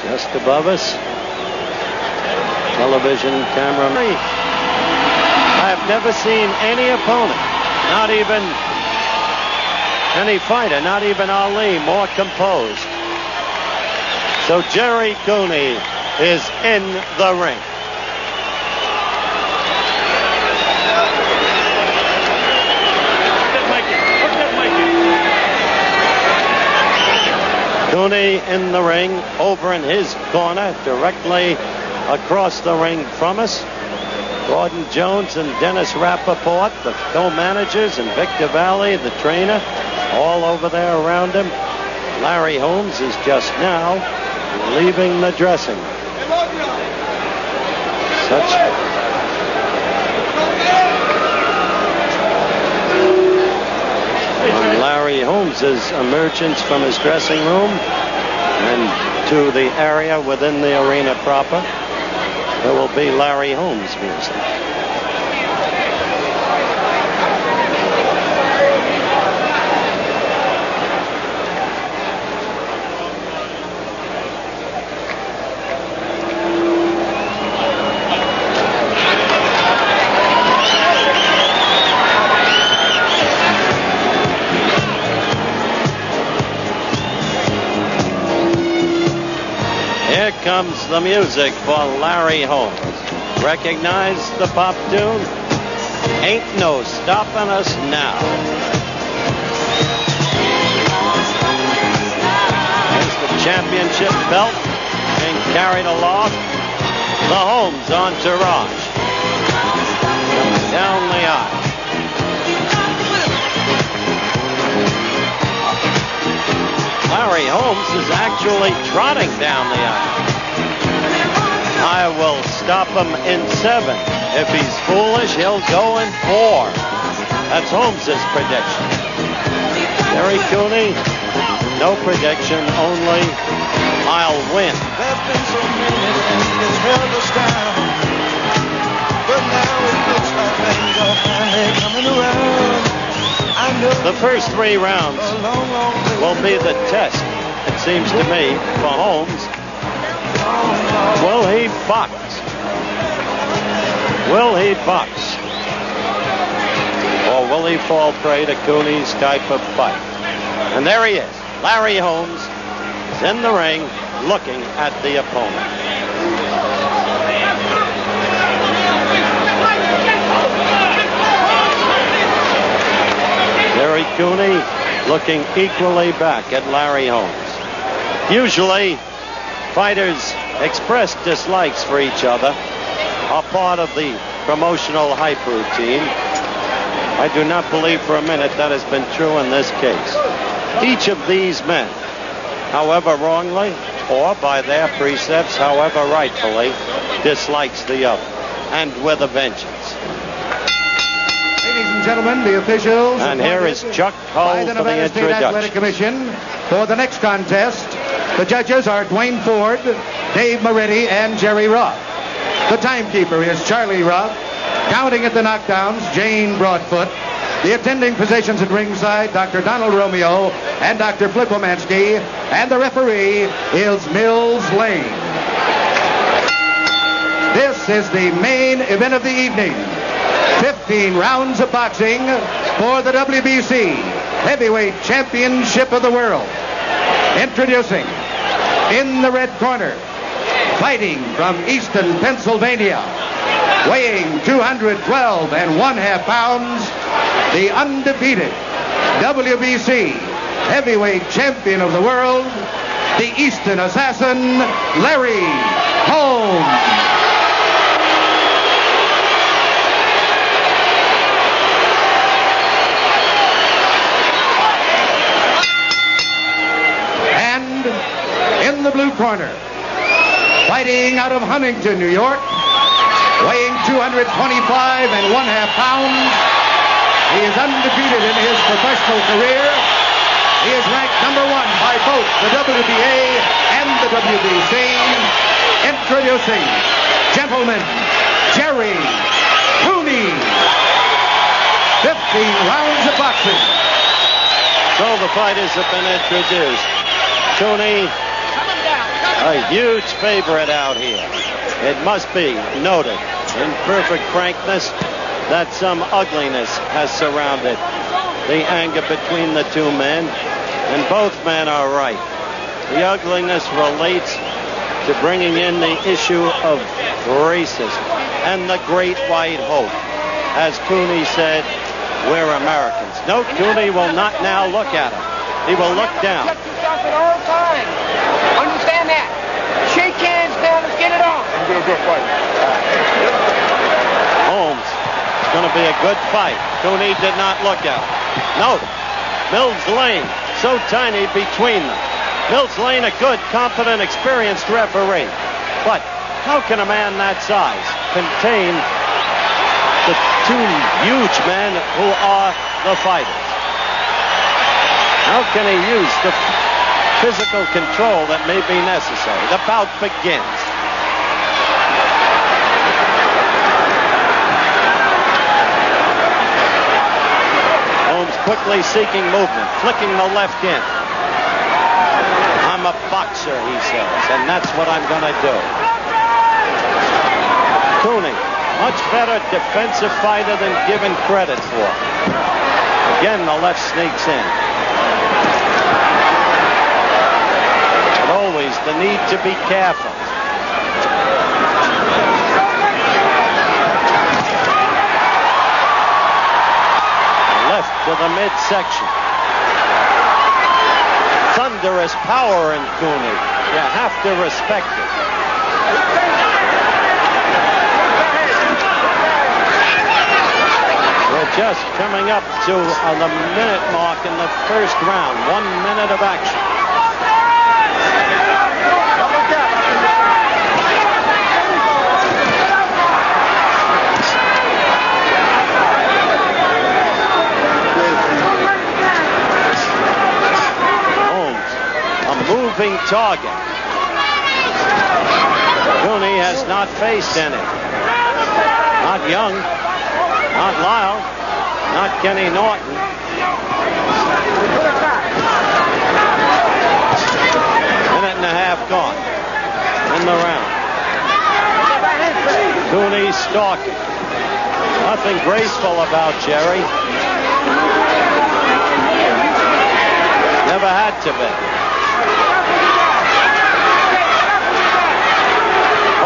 just above us. Television camera. I have never seen any opponent, not even any fighter, not even Ali, more composed. So Jerry Cooney is in the ring. Cooney in the ring, over in his corner, directly across the ring from us. Gordon Jones and Dennis Rappaport, the co-managers, and Victor Valley, the trainer, all over there around him. Larry Holmes is just now leaving the dressing room. On Larry Holmes's emergence from his dressing room and to the area within the arena proper, there will be Larry Holmes music. Here comes the music for Larry Holmes. Recognize the pop tune? Ain't no stopping us now. Here's the championship belt being carried aloft. The Holmes entourage comes down the aisle. Larry Holmes is actually trotting down the aisle. I will stop him in 7. If he's foolish, he'll go in 4. That's Holmes's prediction. Jerry Cooney, no prediction, only I'll win. There's been so many things that's held us down, but now it looks like things are finally coming around. I know the first 3 rounds will be the test, it seems to me, for Holmes. Will he box? Will he box? Or will he fall prey to Cooney's type of fight? And there he is. Larry Holmes is in the ring looking at the opponent. Jerry Cooney looking equally back at Larry Holmes. Usually, fighters express dislikes for each other, are part of the promotional hype routine. I do not believe for a minute that has been true in this case. Each of these men, however wrongly, or by their precepts, however rightfully, dislikes the other, and with a vengeance. Ladies and gentlemen, the officials. And here is Chuck Hull by the for the Nevada State Athletic introduction. Commission for the next contest. The judges are Dwayne Ford, Dave Moretti, and Jerry Roth. The timekeeper is Charlie Roth. Counting at the knockdowns, Jane Broadfoot. The attending physicians at ringside, Dr. Donald Romeo and Dr. Flip Womansky. And the referee is Mills Lane. This is the main event of the evening. 15 rounds of boxing for the WBC Heavyweight Championship of the World. Introducing, in the red corner, fighting from Easton, Pennsylvania, weighing 212 1/2 pounds, the undefeated WBC Heavyweight Champion of the World, the Easton Assassin, Larry Holmes. In the blue corner, fighting out of Huntington, New York, weighing 225 1/2 pounds. He is undefeated in his professional career. He is ranked #1 by both the WBA and the WBC. Introducing, gentlemen, Jerry Cooney. 15 rounds of boxing. So the fighters have been introduced. Cooney, A huge favorite out here. It must be noted in perfect frankness that some ugliness has surrounded the anger between the two men, and both men are right. The ugliness relates to bringing in the issue of racism and the great white hope. As Cooney said, we're Americans. Note, Cooney will not now look at him. He will look down. Check yourself at all times. Understand that. Shake hands now. Let's get it on. Holmes, it's going to be a good fight. Cooney did not look at him. Note, Mills Lane, so tiny between them. Mills Lane, a good, competent, experienced referee. But how can a man that size contain the two huge men who are the fighters? How can he use the physical control that may be necessary? The bout begins. Holmes quickly seeking movement, flicking the left in. I'm a boxer, he says, and that's what I'm going to do. Cooney, much better defensive fighter than given credit for. Again, the left sneaks in. But always the need to be careful. Left to the midsection. Thunderous power in Cooney. You have to respect it. We're just coming up to the minute mark in the first round. 1 minute of action. Moving target. Cooney has not faced any. Not Young, not Lyle, not Kenny Norton. Minute and a half gone in the round. Cooney stalking. Nothing graceful about Jerry. Never had to be.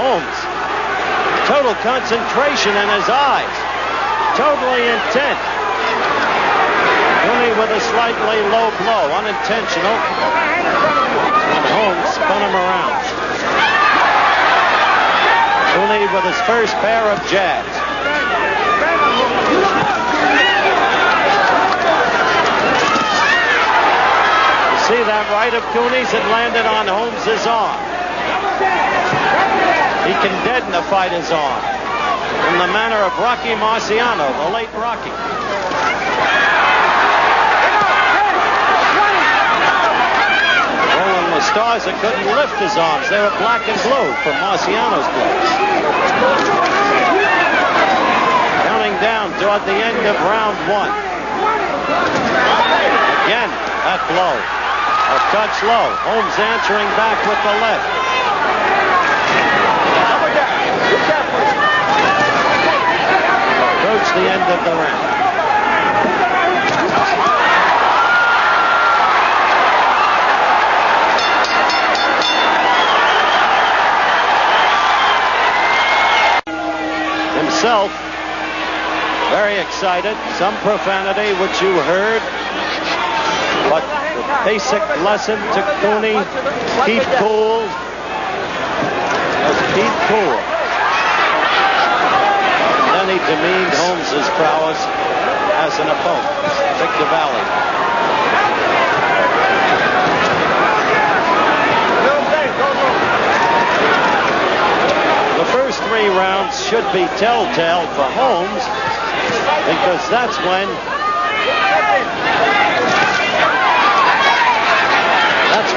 Holmes, total concentration in his eyes, totally intent. Cooney with a slightly low blow, unintentional, and Holmes spun him around. Cooney with his first pair of jabs. You see that right of Cooney's? It landed on Holmes's arm. He can deaden a fighter's arm in the manner of Rocky Marciano, the late Rocky. Roland Mostaza couldn't lift his arms. They were black and blue from Marciano's blows. Counting down toward the end of round 1. Again, that blow. A touch low. Holmes answering back with the left. Approach the end of the round. Himself, very excited. Some profanity, which you heard. But the basic lesson to Cooney, keep cool. Just keep cool. Then he demeaned Holmes's prowess as an opponent. Victor Valley. The first 3 rounds should be telltale for Holmes, because that's when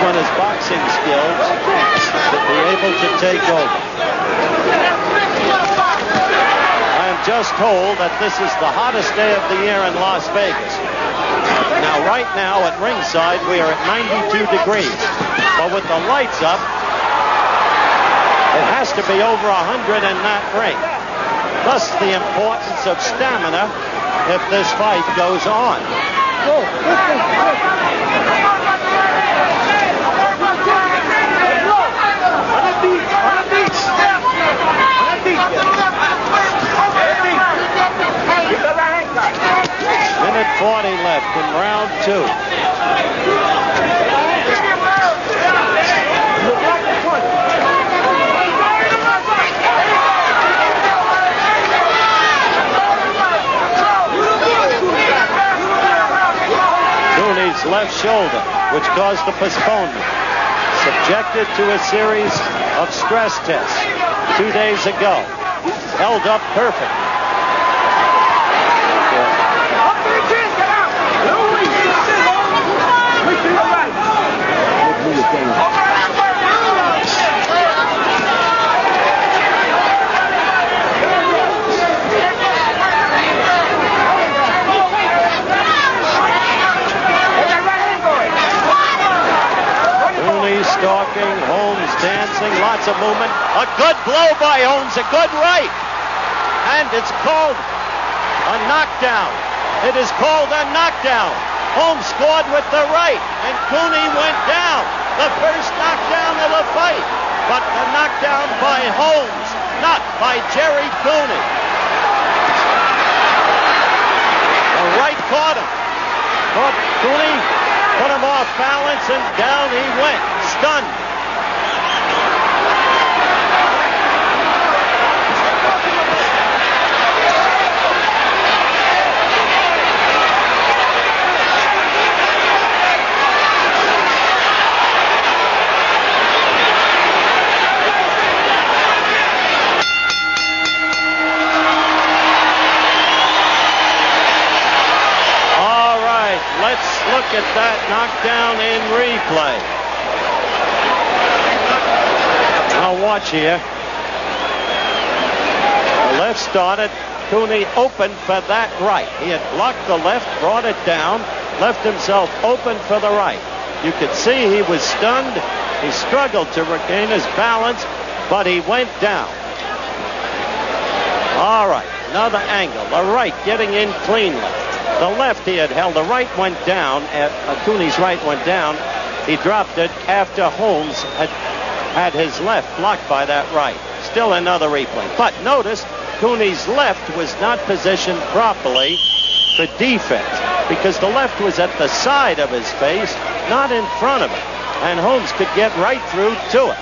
his boxing skills should be able to take over. I am just told that this is the hottest day of the year in Las Vegas. Now, right now at ringside, we are at 92 degrees. But with the lights up, It has to be over 100 in that ring. Thus the importance of stamina if this fight goes on. Minute 40 left in round 2. Cooney's left shoulder, which caused the postponement, subjected to a series of stress tests 2 days ago, held up perfect. Stalking, Holmes dancing, lots of movement. A good blow by Holmes, a good right. And it's called a knockdown. It is called a knockdown. Holmes scored with the right, and Cooney went down. The first knockdown of the fight. But the knockdown by Holmes, not by Jerry Cooney. The right caught him. Caught Cooney, put him off balance, and down he went, stunned. Let's look at that knockdown in replay. Now watch here. The left started. Cooney opened for that right. He had blocked the left, brought it down, left himself open for the right. You could see he was stunned. He struggled to regain his balance, but he went down. All right, another angle. The right getting in cleanly. The left he had held. The right went down. Cooney's right went down. He dropped it after Holmes had his left blocked by that right. Still another replay. But notice Cooney's left was not positioned properly for defense because the left was at the side of his face, not in front of it. And Holmes could get right through to it.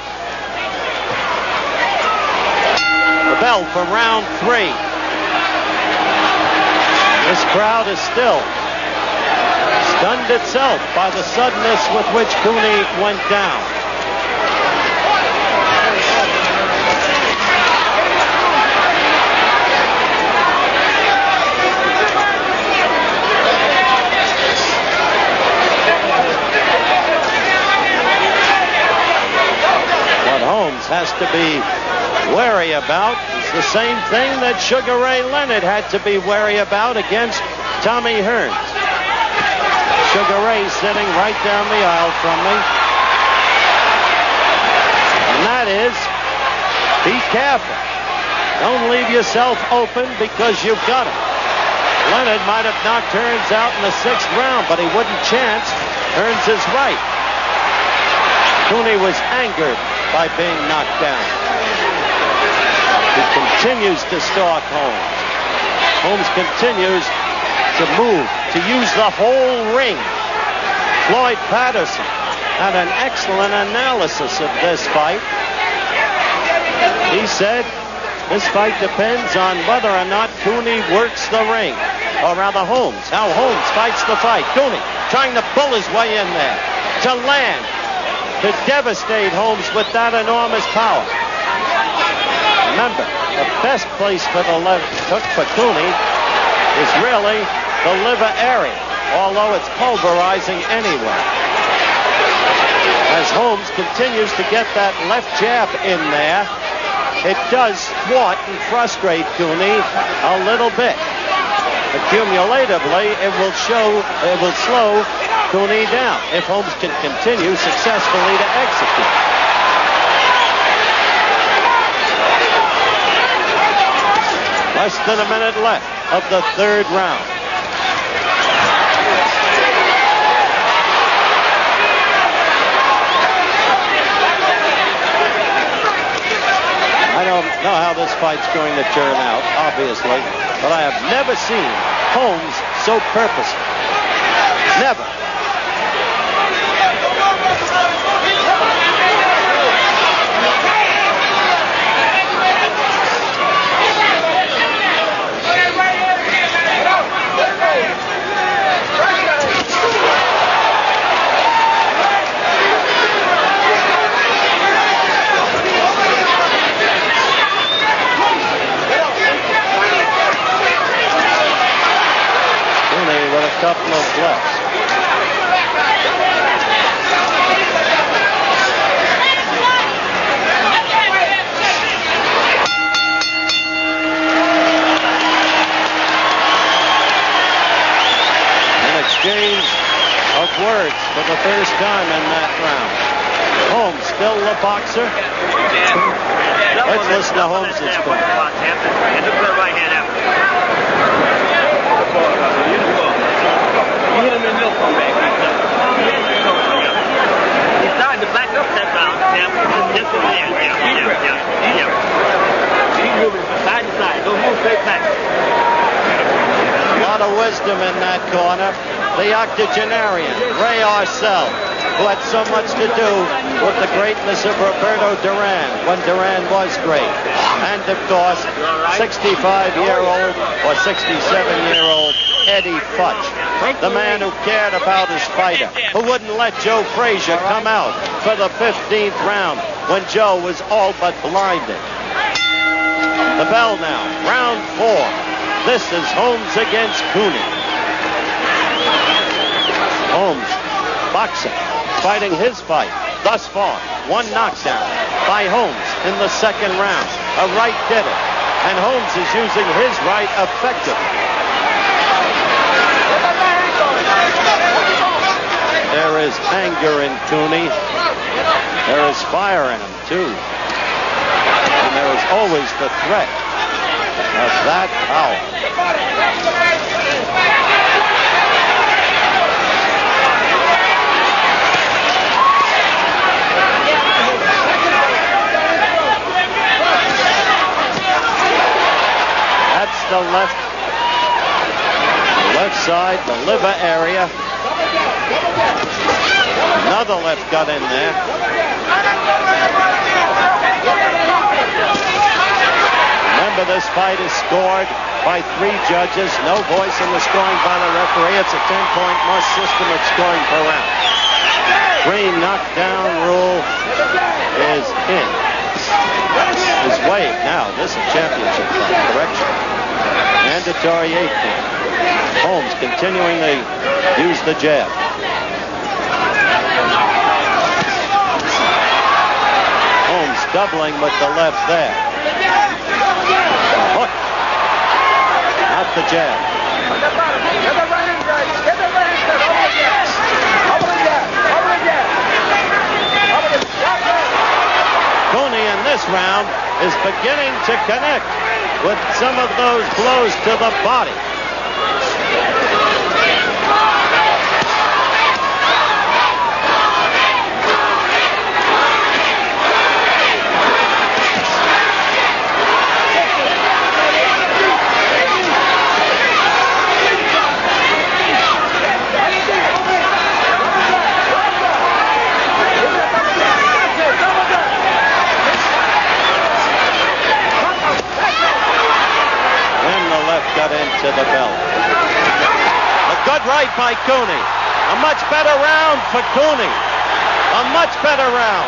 The bell for round 3. This crowd is still stunned itself by the suddenness with which Cooney went down. What Holmes has to be wary about is the same thing that Sugar Ray Leonard had to be wary about against Tommy Hearns. Sugar Ray sitting right down the aisle from me. And that is, be careful. Don't leave yourself open because you've got him. Leonard might have knocked Hearns out in the 6th round, but he wouldn't chance Hearns is right. Cooney was angered by being knocked down. He continues to stalk Holmes. Holmes continues to move, to use the whole ring. Floyd Patterson had an excellent analysis of this fight. He said, this fight depends on whether or not Cooney works the ring. Or rather Holmes, how Holmes fights the fight. Cooney trying to pull his way in there, to land, to devastate Holmes with that enormous power. Remember, the best place for the hook for Cooney is really the liver area, although it's pulverizing anyway. As Holmes continues to get that left jab in there, it does thwart and frustrate Cooney a little bit. Accumulatively, it will slow Cooney down if Holmes can continue successfully to execute. Less than a minute left of the third round. I don't know how this fight's going to turn out, obviously, but I have never seen Holmes so purposeful. Never. With a couple of lefts. An exchange of words for the first time in that round. Holmes still the boxer. Let's listen to Holmes' speech. You hit him in the middle back. He's starting to back up that round. Just over there. Yeah. He's moving from side to side. Don't move straight back. A lot of wisdom in that corner. The octogenarian, Ray Arcel, who had so much to do with the greatness of Roberto Duran when Duran was great. And, of course, 65-year-old or 67-year-old Eddie Futch, the man who cared about his fighter, who wouldn't let Joe Frazier come out for the 15th round when Joe was all but blinded. The bell now, round 4. This is Holmes against Cooney. Holmes, boxing, fighting his fight thus far. One knockdown by Holmes in the second round. A right did it, and Holmes is using his right effectively. There is anger in Cooney. There is fire in him, too. And there is always the threat of that power. That's the left side, the liver area. Another left got in there. Remember, this fight is scored by 3 judges. No voice in the scoring by the referee. It's a 10-point must system of scoring per round. 3 knockdown rule is in. Is waived now. This is a championship fight. Correction. Mandatory 8-point. Holmes continuing to use the jab. Holmes doubling with the left there. Hook. Not the jab. Cooney in this round is beginning to connect with some of those blows to the body. Got into the belt. A good right by Cooney. A much better round for Cooney. A much better round.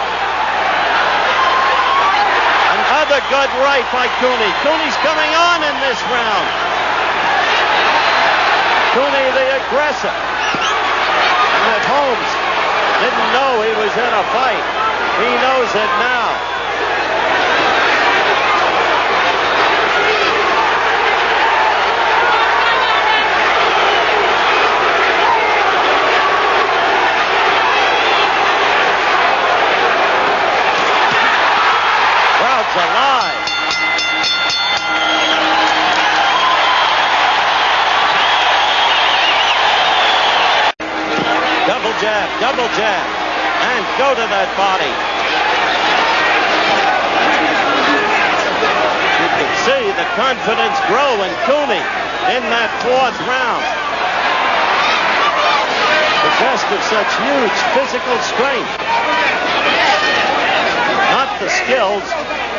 Another good right by Cooney. Cooney's coming on in this round. Cooney the aggressor. And if Holmes didn't know he was in a fight, he knows it now. Alive. double jab, and go to that body. You can see the confidence grow in Cooney in that fourth round. Possessed of such huge physical strength. Not the skills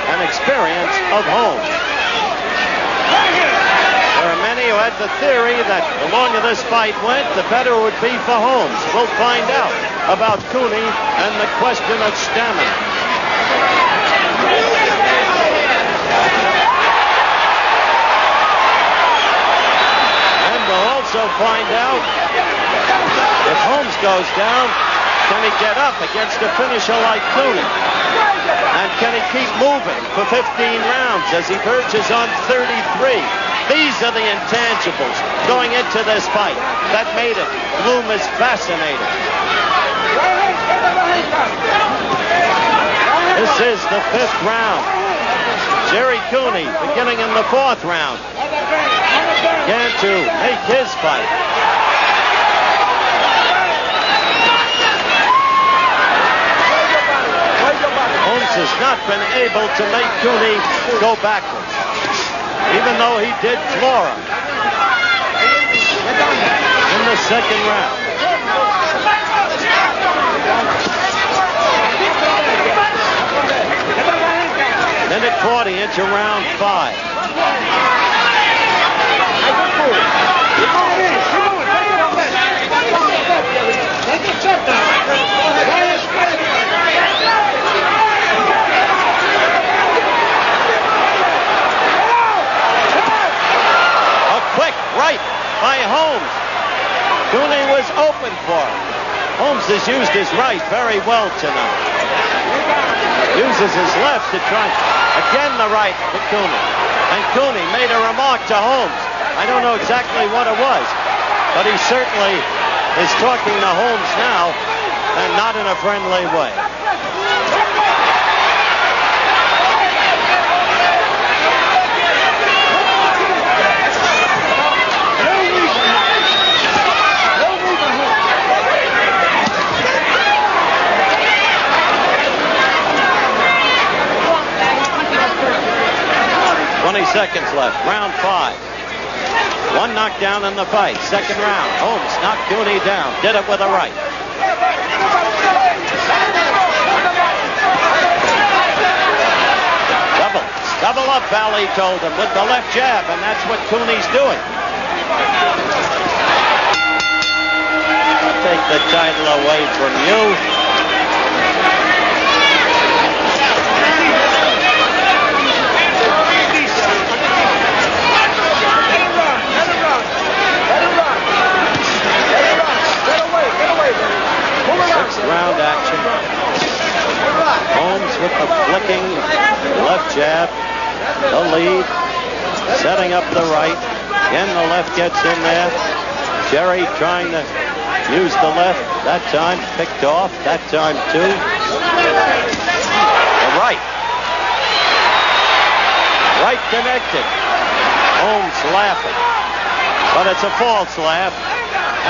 and experience of Holmes. There are many who had the theory that the longer this fight went, the better it would be for Holmes. We'll find out about Cooney and the question of stamina. And we'll also find out if Holmes goes down, can he get up against a finisher like Cooney? And can he keep moving for 15 rounds as he verges on 33? These are the intangibles going into this fight that made it loom as fascinating. This is the fifth round. Jerry Cooney beginning in the fourth round. Began to make his fight. Holmes has not been able to make Cooney go backwards, even though he did floor him in the second round. Minute 40 into round 5. Right by Holmes. Cooney was open for him. Holmes has used his right very well tonight. Uses his left to try. Again the right to Cooney. And Cooney made a remark to Holmes. I don't know exactly what it was, but he certainly is talking to Holmes now, and not in a friendly way. Seconds left. Round 5. One knockdown in the fight. Second round. Holmes knocked Cooney down. Did it with a right. Double up, Valley told him, with the left jab, and that's what Cooney's doing. I'll take the title away from you. Round action. Holmes with the flicking left jab. The lead. Setting up the right. Again, the left gets in there. Jerry trying to use the left. That time picked off. That time too. The right. Right connected. Holmes laughing. But it's a false laugh,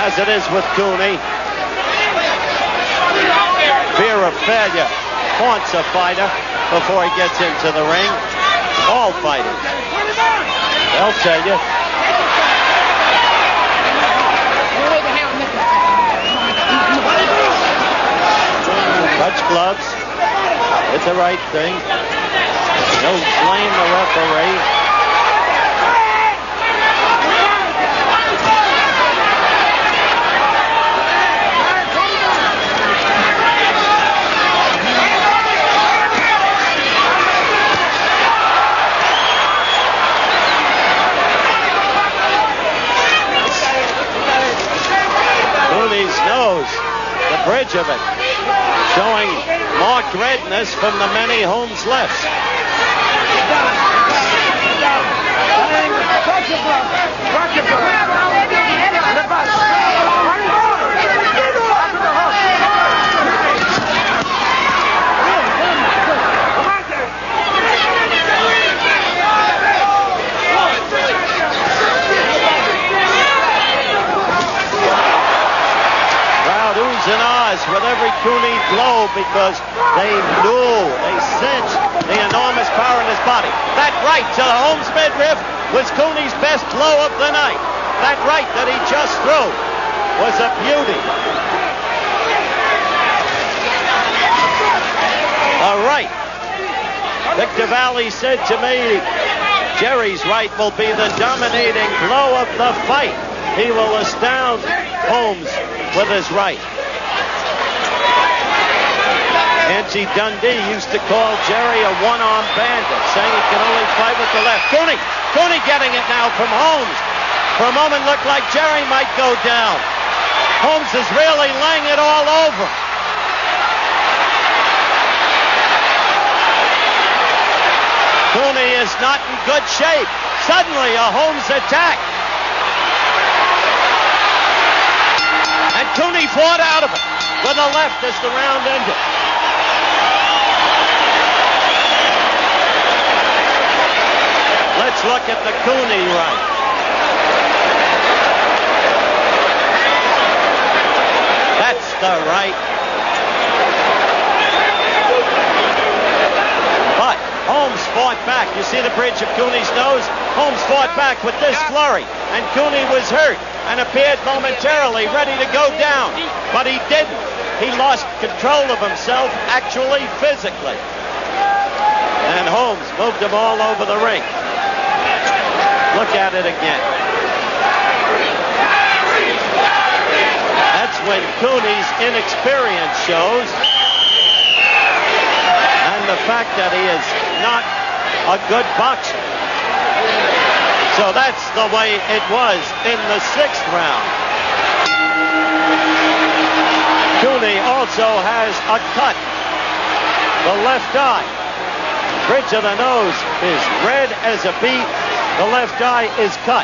as it is with Cooney. Fear of failure haunts a fighter before he gets into the ring. All fighters. They'll tell you. Touch gloves. It's the right thing. Don't blame the referee. Nose, the bridge of it, showing marked redness from the many Holmes lefts. And because they sensed the enormous power in his body. That right to the Holmes midriff was Cooney's best blow of the night. That right that he just threw was a beauty. All right. Victor Valley said to me, Jerry's right will be the dominating blow of the fight. He will astound Holmes with his right. Angie Dundee used to call Jerry a one-arm bandit, saying he can only fight with the left. Cooney getting it now from Holmes. For a moment looked like Jerry might go down. Holmes is really laying it all over. Cooney is not in good shape. Suddenly a Holmes attack. And Cooney fought out of it with a left as the round ended. Let's look at the Cooney right. That's the right. But Holmes fought back. You see the bridge of Cooney's nose? Holmes fought back with this flurry. And Cooney was hurt and appeared momentarily ready to go down. But he didn't. He lost control of himself, actually physically. And Holmes moved him all over the ring. Look at it again. That's when Cooney's inexperience shows. And the fact that he is not a good boxer. So that's the way it was in the 6th round. Cooney also has a cut. The left eye. Bridge of the nose is red as a beet. The left eye is cut.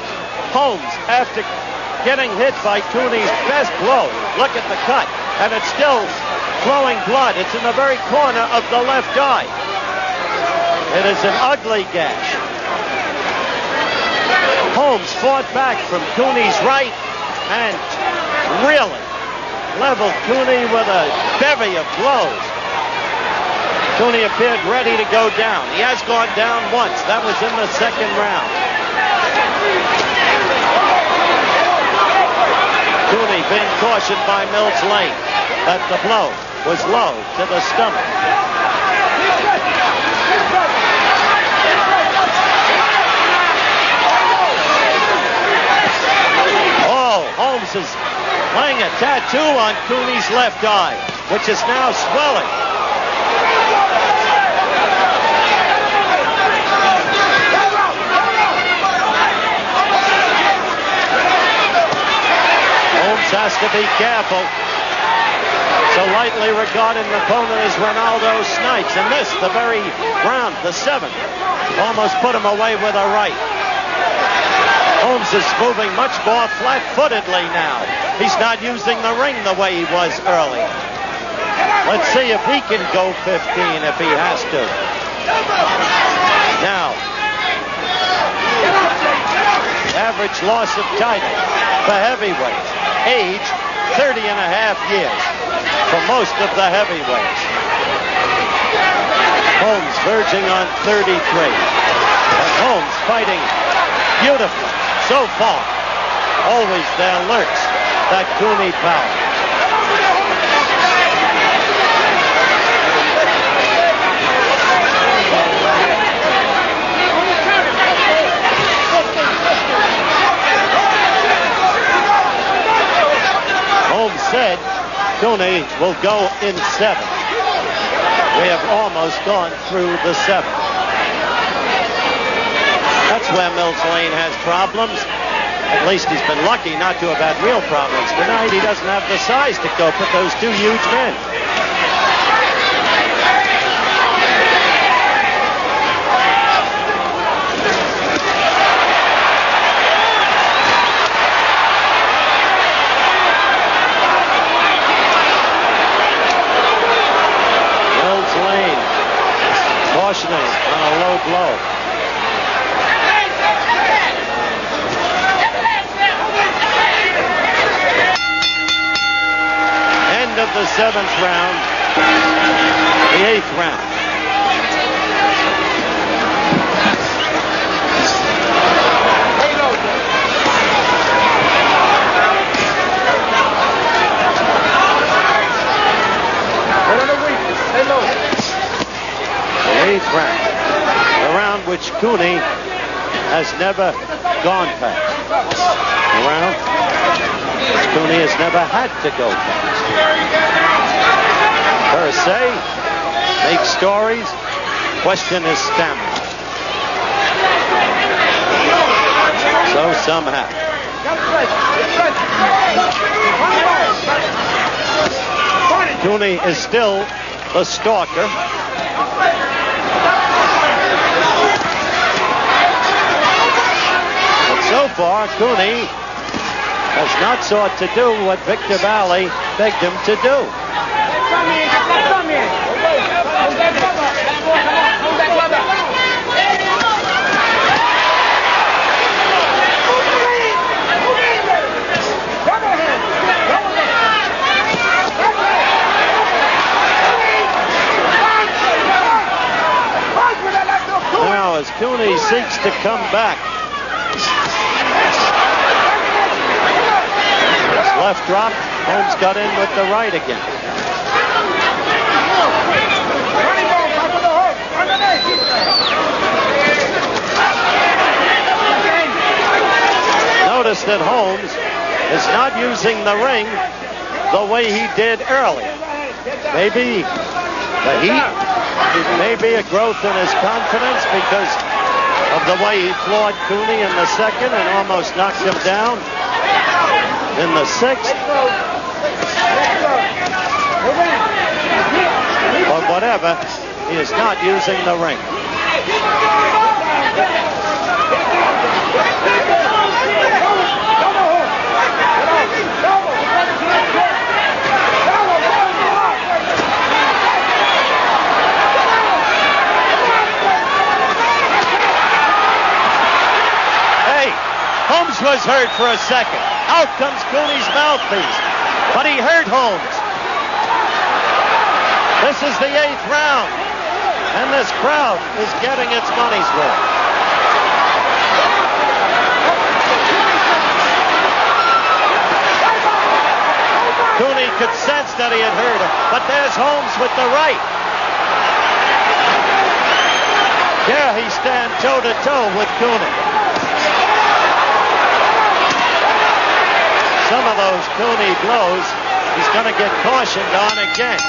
Holmes, after getting hit by Cooney's best blow, look at the cut, and it's still flowing blood. It's in the very corner of the left eye. It is an ugly gash. Holmes fought back from Cooney's right and really leveled Cooney with a bevy of blows. Cooney appeared ready to go down. He has gone down once. That was in the 2nd round. Cooney being cautioned by Mills Lane that the blow was low to the stomach. Oh, Holmes is laying a tattoo on Cooney's left eye, which is now swelling. Has to be careful. So lightly regarded an opponent as Ronaldo Snipes. And this, the very round, the 7th, almost put him away with a right. Holmes is moving much more flat-footedly now. He's not using the ring the way he was earlier. Let's see if he can go 15 if he has to. Now, average loss of title for heavyweights. Age, 30 and a half years for most of the heavyweights. Holmes verging on 33. And Holmes fighting beautifully so far. Always there lurks that Cooney power. Holmes said Cooney will go in 7. We have almost gone through the 7th. That's where Mills Lane has problems. At least he's been lucky not to have had real problems. Tonight he doesn't have the size to cope with those 2 huge men. Cautioning on a low blow. End of the 7th round. 8th round. The 8th round. The round which Cooney has never gone past. The round which Cooney has never had to go past. Per se, make stories, question his stamina. So some have. Cooney is still the stalker. But so far, Cooney has not sought to do what Victor Valley begged him to do. Now, as Cooney seeks to come back, left drop, Holmes got in with the right again. Notice that Holmes is not using the ring the way he did earlier. Maybe the heat, maybe a growth in his confidence because of the way he floored Cooney in the 2nd and almost knocked him down in the 6th. But whatever, he is not using the ring. Holmes was hurt for a second. Out comes Cooney's mouthpiece. But he hurt Holmes. This is the 8th round. And this crowd is getting its money's worth. Cooney could sense that he had hurt him. But there's Holmes with the right. Here he stands toe-to-toe with Cooney. Some of those Cooney blows, he's going to get cautioned on again.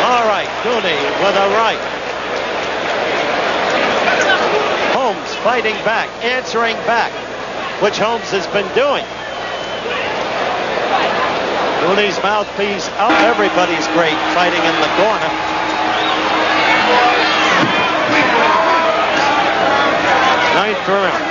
All right, Cooney with a right. Holmes fighting back, answering back, which Holmes has been doing. Cooney's mouthpiece out. Everybody's great fighting in the corner. Ninth round.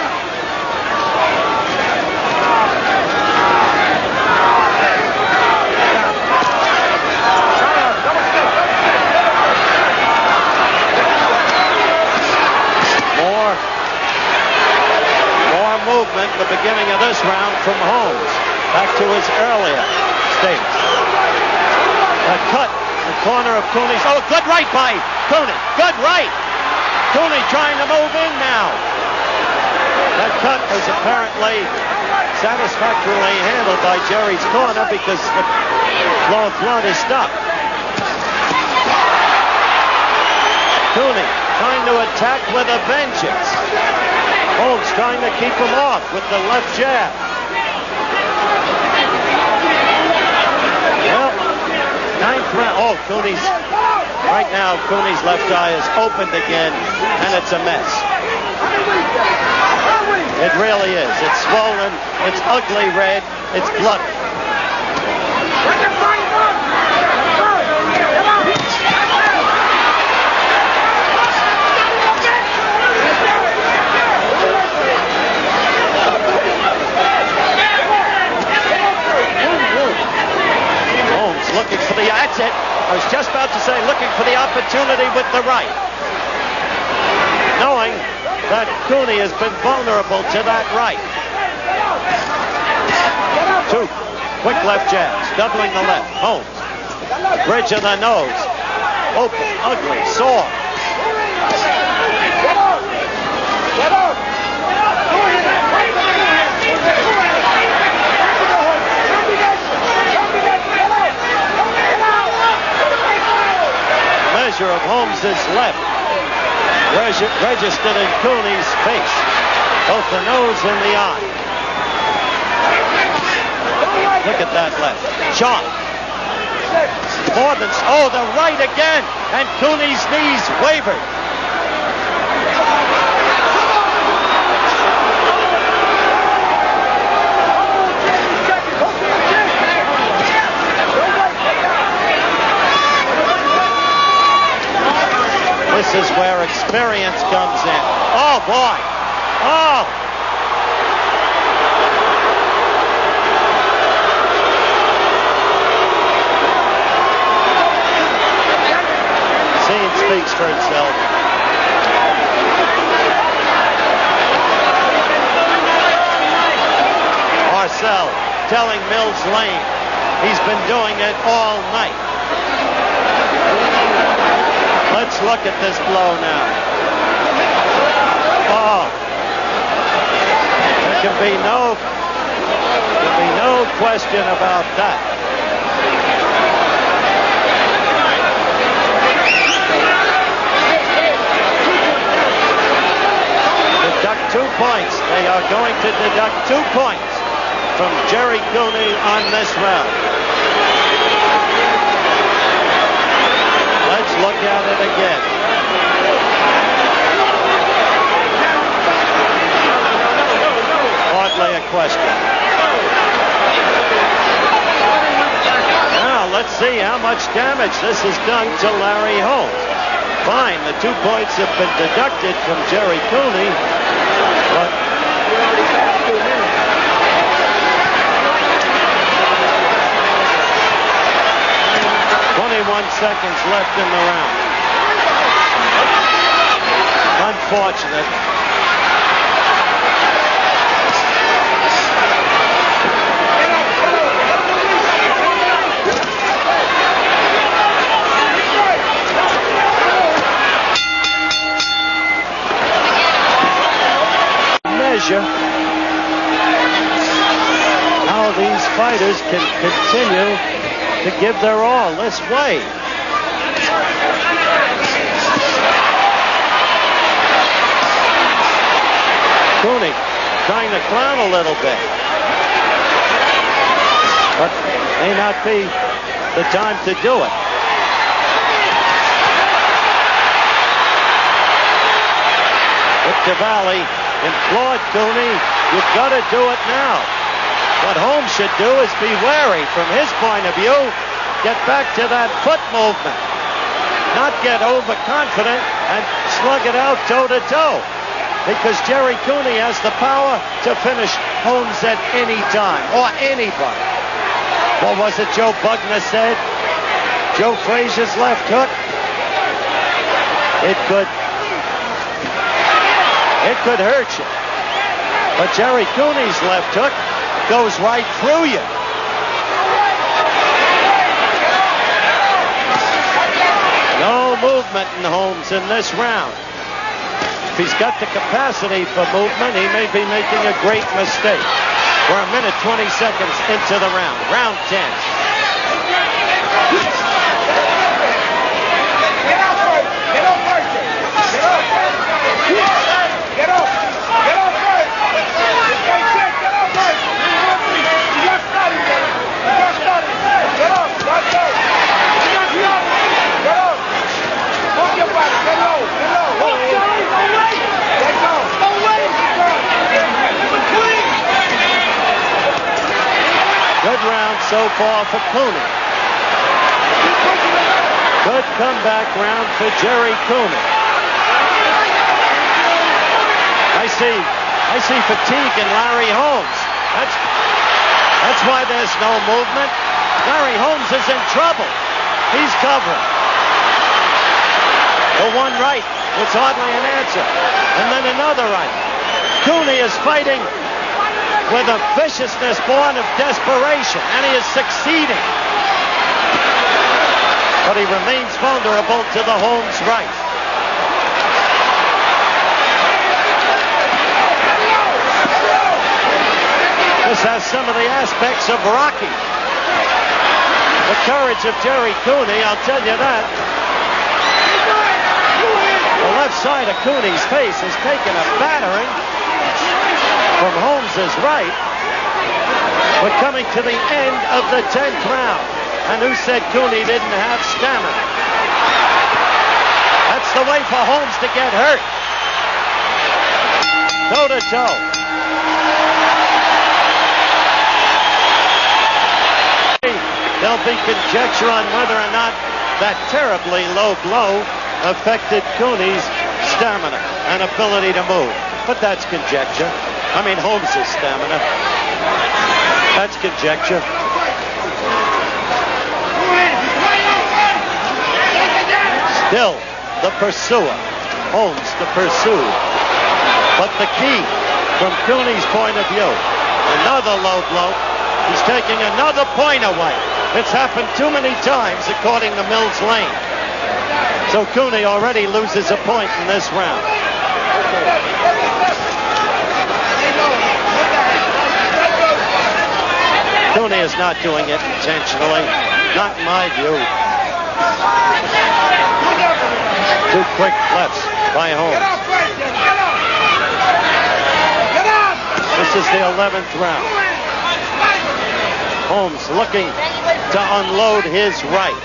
More movement at the beginning of this round from Holmes. Back to his earlier states. A cut in the corner of Cooney's. Oh, good right by Cooney. Good right. Cooney trying to move in now. That cut was apparently satisfactorily handled by Jerry's corner because the flow of blood is stopped. Cooney trying to attack with a vengeance. Holmes trying to keep him off with the left jab. Well, ninth round. Oh, Cooney's... Right now, Cooney's left eye is opened again, and it's a mess. It really is. It's swollen. It's ugly red. It's bloody. Holmes looking for the... That's it. I was just about to say looking for the opportunity with the right. Knowing that Cooney has been vulnerable to that right. 2 quick left jabs, doubling the left. Holmes, bridge of the nose. Open, ugly, sore. Measure of Holmes' left registered in Cooney's face, both the nose and the eye. Look at that left. Sharp. More than... Oh, the right again. And Cooney's knees wavered. This is where experience comes in. Oh, boy. Oh. Scene speaks for itself. Marcel telling Mills Lane he's been doing it all night. Let's look at this blow now. Oh. There can be no question about that. Deduct 2 points. They are going to deduct 2 points from Jerry Cooney on this round. Let's look at it again. Hardly a question. Now, let's see how much damage this has done to Larry Holmes. Fine, the 2 points have been deducted from Jerry Cooney, but 21 seconds left in the round. Unfortunate. Measure how these fighters can continue to give their all this way. Cooney trying to clown a little bit, but may not be the time to do it. Victor Valley implored Cooney, you've got to do it now. What Holmes should do is be wary from his point of view, get back to that foot movement, not get overconfident and slug it out toe-to-toe, because Jerry Cooney has the power to finish Holmes at any time, or anybody. What was it Joe Bugner said? Joe Frazier's left hook, it could hurt you. But Jerry Cooney's left hook goes right through you. No movement in Holmes in this round. If he's got the capacity for movement, he may be making a great mistake. We're a minute 20 seconds into the round. Round 10. Get up first. Get up first. Get up. Get up. Get up first. Get up first. You just started. You just started. Get up. Right there. You just started. Get up. Move your body. Get low. Get low. Let go. Good round so far for Cooney. Good comeback round for Jerry Cooney. I see fatigue in Larry Holmes. That's why there's no movement. Larry Holmes is in trouble. He's covering. The one right. It's hardly an answer. And then another right. Cooney is fighting with a viciousness born of desperation, and he is succeeding. But he remains vulnerable to the Holmes right. This has some of the aspects of Rocky. The courage of Jerry Cooney, I'll tell you that. The left side of Cooney's face has taken a battering from Holmes's right. We're coming to the end of the 10th round. And who said Cooney didn't have stamina? That's the way for Holmes to get hurt. Toe to toe. There'll be conjecture on whether or not that terribly low blow affected Cooney's stamina and ability to move. But that's conjecture. I mean, Holmes's stamina. That's conjecture. Still the pursuer. Holmes the pursued. But the key from Cooney's point of view, another low blow. He's taking another point away. It's happened too many times, according to Mills Lane. So Cooney already loses a point in this round. Cooney is not doing it intentionally. Not in my view. Two quick lefts by Holmes. This is the 11th round. Holmes looking to unload his right,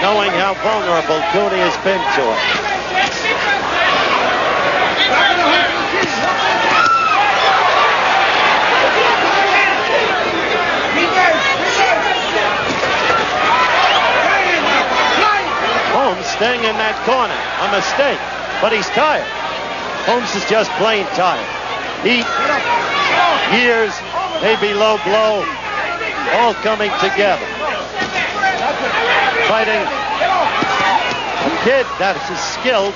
knowing how vulnerable Cooney has been to it. Holmes staying in that corner, a mistake, but he's tired. Holmes is just plain tired. Heat, years, maybe low blow, all coming together. Fighting a kid that his skills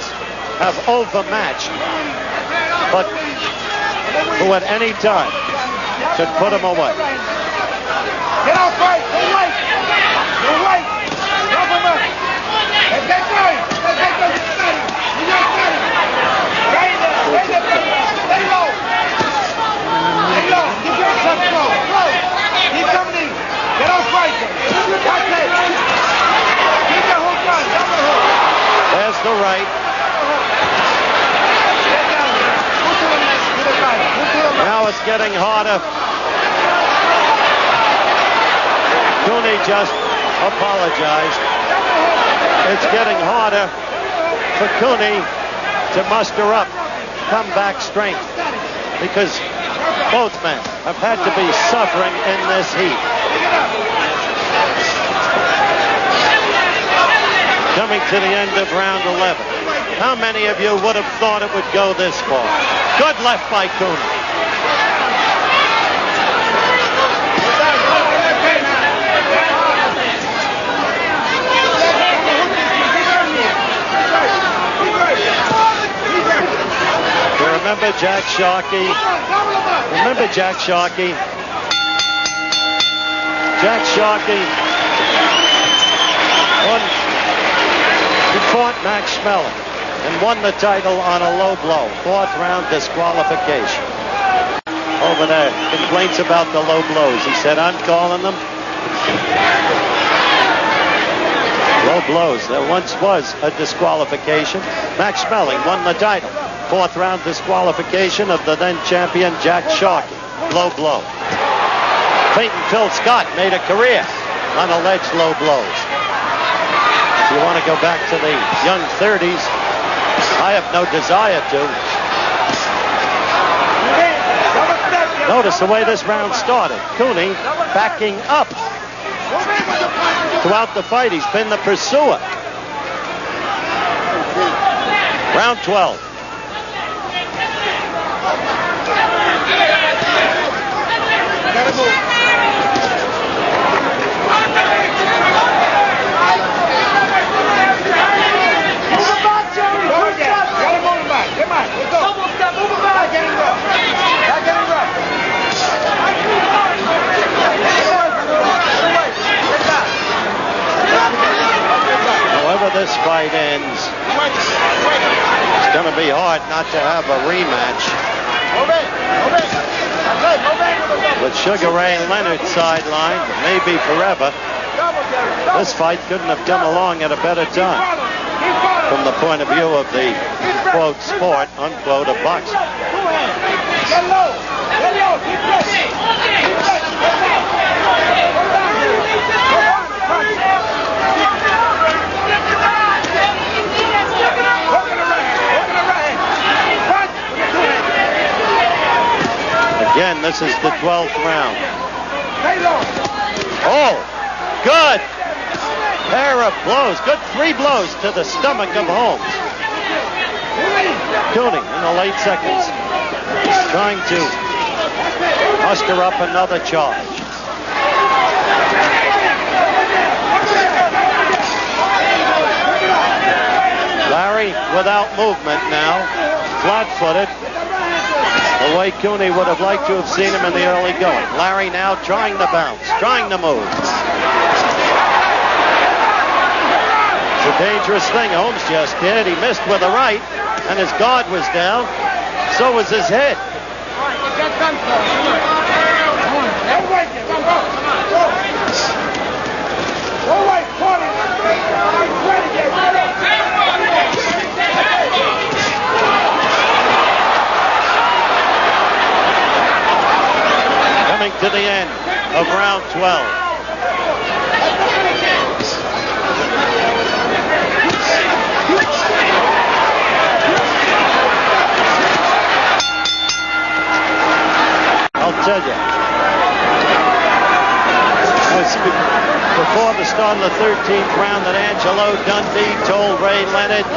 have overmatched, but who at any time could put him away. Get off right! Go right! Go right! Drop him up! Let's get going! Let's get going! You're not ready! Stay there! Stay there! Stay low! Stay low! Keep yourself low! Low! Keep coming in! Get off right! That's it! Keep the hook on! Double hook! There's the right. Get down there! Move to the left! To the right! Move to the left! Now it's getting harder. Cooney just apologized. It's getting harder for Cooney to muster up comeback strength because both men have had to be suffering in this heat. Coming to the end of round 11. How many of you would have thought it would go this far? Good left by Cooney. Remember Jack Sharkey? Remember Jack Sharkey? Jack Sharkey he fought Max Schmeling and won the title on a low blow. 4th round disqualification. Over there, complaints about the low blows. He said, I'm calling them. Low blows. There once was a disqualification. Max Schmeling won the title. 4th round disqualification of the then champion Jack Sharkey. Low blow. Peyton Phil Scott made a career on alleged low blows. If you want to go back to the young 30s, I have no desire to. Notice the way this round started. Cooney backing up. Throughout the fight, he's been the pursuer. Round 12. Gotta move. fight ends, it's going to be hard not to have a rematch. With Sugar Ray Leonard sidelined, maybe forever, this fight couldn't have come along at a better time from the point of view of the, quote, sport, unquote, of boxing. Get low. Get low. Keep pressing. Keep pressing. Again, this is the 12th round. Oh, good. Pair of blows. Good 3 blows to the stomach of Holmes. Cooney in the late seconds, trying to muster up another charge. Larry without movement now, flat-footed, the way Cooney would have liked to have seen him in the early going. Larry now trying to bounce, trying to move. It's a dangerous thing Holmes just did. He missed with a right, and his guard was down. So was his head. Coming to the end of round 12. I'll tell you, it was before the start of the 13th round that Angelo Dundee told Ray Leonard,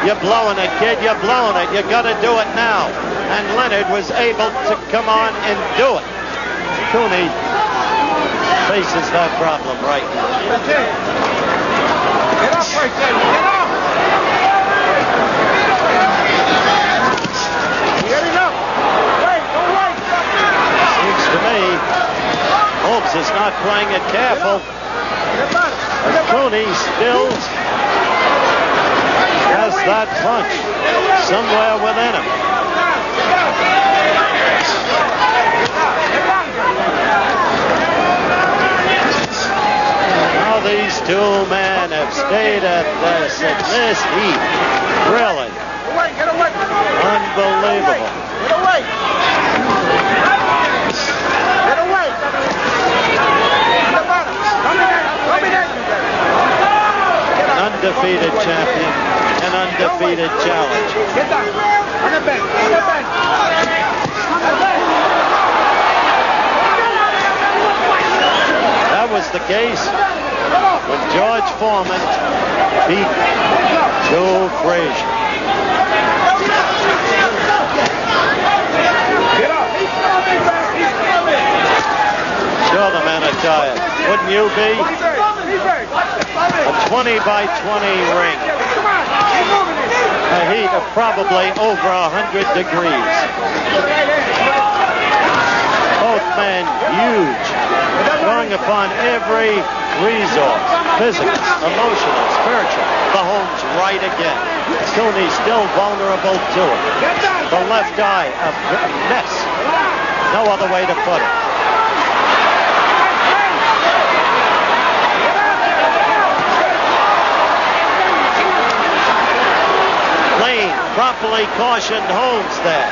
"You're blowing it, kid, you're blowing it. You got to do it now." And Leonard was able to come on and do it. Cooney faces that problem right now. Get up right there. Get up. Get it up. Wait, don't wait. Seems to me Holmes is not playing it careful. And Cooney still has that punch somewhere within him. Now these two men have stayed at this heat. Really. Unbelievable. Get away. Get away. An undefeated champion, an undefeated challenge. Get down. On the bench. On the bench. On the bench. That was the case when George Foreman beat Joe Frazier. Get up. Sure, the men are tired. Wouldn't you be? A 20-by-20 ring. A heat of probably over 100 degrees. Both men huge, drawing upon every resource, physical, emotional, spiritual. The Holmes right again. Cooney still vulnerable to it. The left eye, a mess. No other way to put it. Lane properly cautioned Holmes there.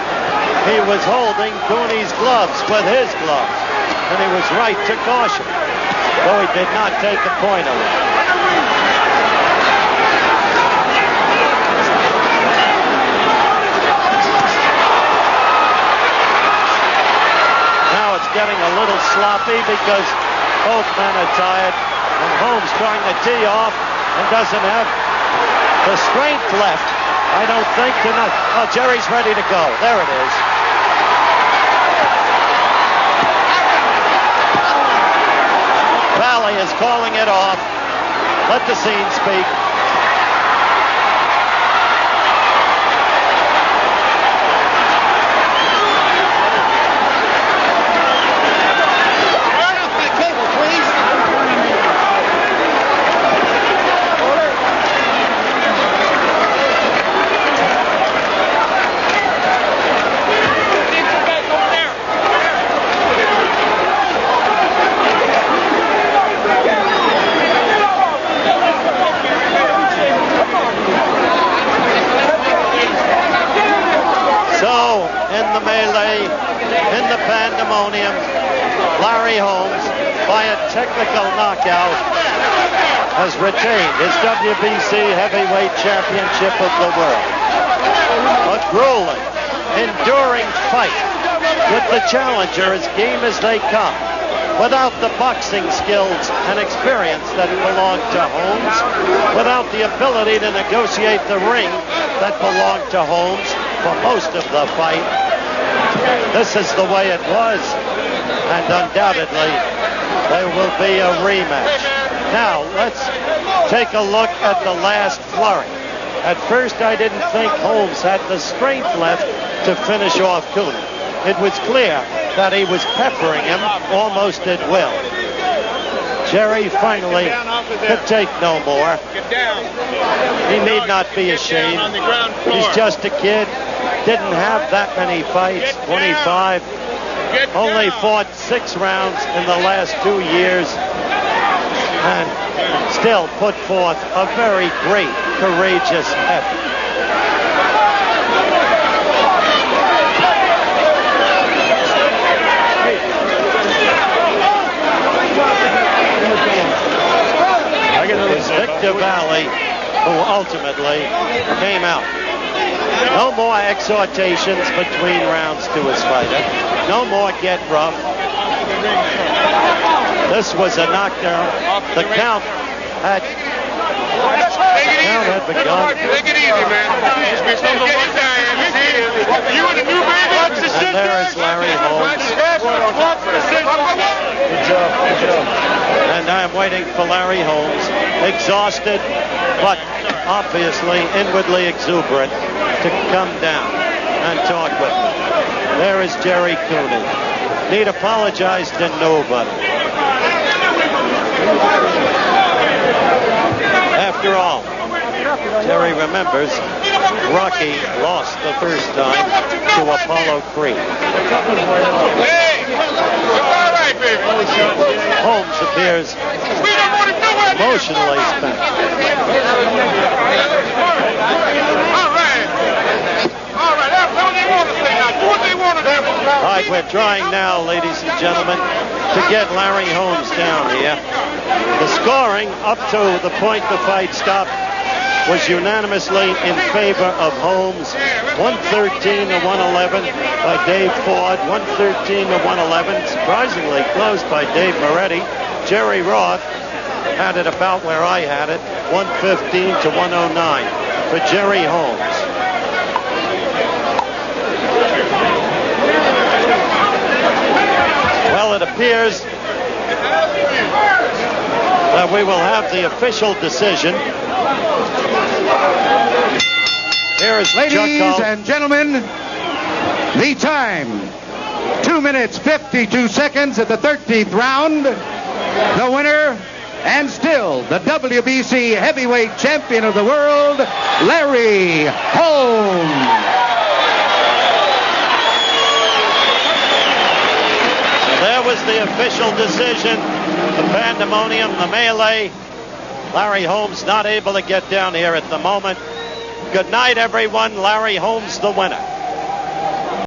He was holding Cooney's gloves with his gloves, and he was right to caution, though he did not take a point away. Now it's getting a little sloppy because both men are tired, and Holmes trying to tee off and doesn't have the strength left, I don't think, tonight. Oh, Jerry's ready to go. There it is. Valley is calling it off. Let the scene speak. pandemonium, Larry Holmes, by a technical knockout, has retained his WBC heavyweight championship of the world. A grueling, enduring fight with the challenger as game as they come, without the boxing skills and experience that belonged to Holmes, without the ability to negotiate the ring that belonged to Holmes for most of the fight. This is the way it was, and undoubtedly there will be a rematch. Now, let's take a look at the last flurry. At first, I didn't think Holmes had the strength left to finish off Cooney. It was clear that he was peppering him almost at will. Jerry finally could take no more. He need not be ashamed. He's just a kid. Didn't have that many fights, 25. Only fought 6 rounds in the last 2 years. And still put forth a very great, courageous effort. It's Victor Valley who ultimately came out. No more exhortations between rounds to his fighter. No more get rough. This was a knockdown. The count had begun. Take it easy, man. You and the new baby. And there is Larry Holmes. Good job. And I'm waiting for Larry Holmes, exhausted, but obviously inwardly exuberant, to come down and talk with me. There is Jerry Cooney. Need apologize to nobody. After all, Jerry remembers Rocky lost the first time to Apollo Creed. Hey, all right, baby. Holmes appears emotionally spent. All right, that's all they want to say now. Do what they want to do. All right, we're trying now, ladies and gentlemen, to get Larry Holmes down here. The scoring up to the point the fight stopped was unanimously in favor of Holmes. 113 to 111 by Dave Ford. 113 to 111. Surprisingly close by Dave Moretti. Jerry Roth had it about where I had it. 115 to 109 for Jerry Holmes. Well, it appears that we will have the official decision. Here is Ladies and gentlemen, the time, 2 minutes, 52 seconds at the 13th round. The winner, and still the WBC heavyweight champion of the world, Larry Holmes. There was the official decision. The pandemonium, the melee. Larry Holmes not able to get down here at the moment. Good night, everyone. Larry Holmes, the winner.